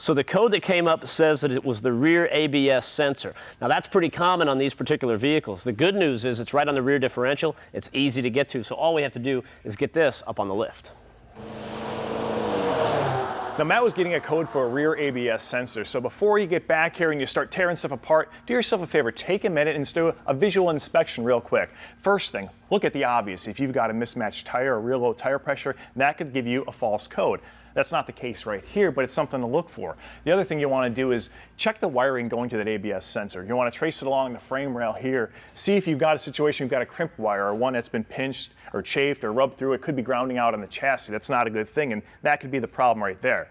So the code that came up says that it was the rear ABS sensor. Now that's pretty common on these particular vehicles. The good news is it's right on the rear differential. It's easy to get to, so all we have to do is get this up on the lift. Now Matt was getting a code for a rear ABS sensor, so before you get back here and you start tearing stuff apart, do yourself a favor, take a minute and do a visual inspection real quick. First thing, look at the obvious. If you've got a mismatched tire or real low tire pressure, that could give you a false code. That's not the case right here, but it's something to look for. The other thing you want to do is check the wiring going to that ABS sensor. You want to trace it along the frame rail here. See if you've got a situation, you've got a crimped wire or one that's been pinched or chafed or rubbed through. It could be grounding out on the chassis. That's not a good thing, and that could be the problem right there.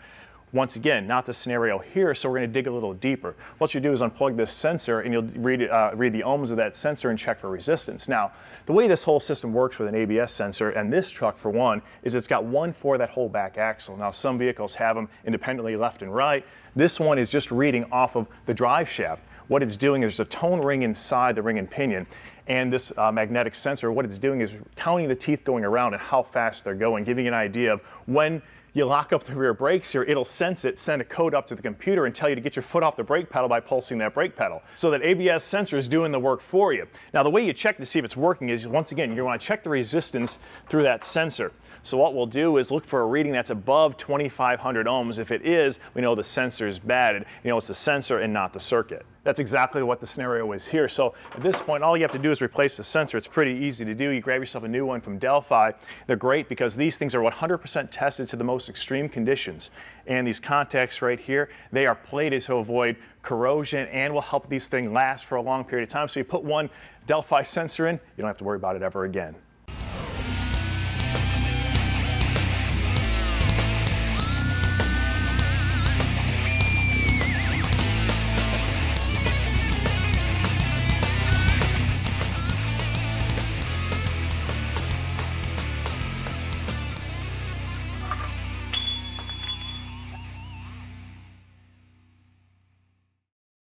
Once again, not the scenario here, so we're going to dig a little deeper. What you do is unplug this sensor and you'll read the ohms of that sensor and check for resistance. Now, the way this whole system works with an ABS sensor, and this truck for one, is it's got one for that whole back axle. Now, some vehicles have them independently left and right. This one is just reading off of the drive shaft. What it's doing is there's a tone ring inside the ring and pinion, and this magnetic sensor, what it's doing is counting the teeth going around and how fast they're going, giving you an idea of when you lock up the rear brakes here, it'll sense it, send a code up to the computer and tell you to get your foot off the brake pedal by pulsing that brake pedal. So that ABS sensor is doing the work for you. Now the way you check to see if it's working is, once again, you want to check the resistance through that sensor. So what we'll do is look for a reading that's above 2,500 ohms. If it is, we know the sensor is bad. You know it's the sensor and not the circuit. That's exactly what the scenario is here. So at this point, all you have to do is replace the sensor. It's pretty easy to do. You grab yourself a new one from Delphi. They're great because these things are 100% tested to the most extreme conditions. And these contacts right here, they are plated to avoid corrosion and will help these things last for a long period of time. So you put one Delphi sensor in, you don't have to worry about it ever again.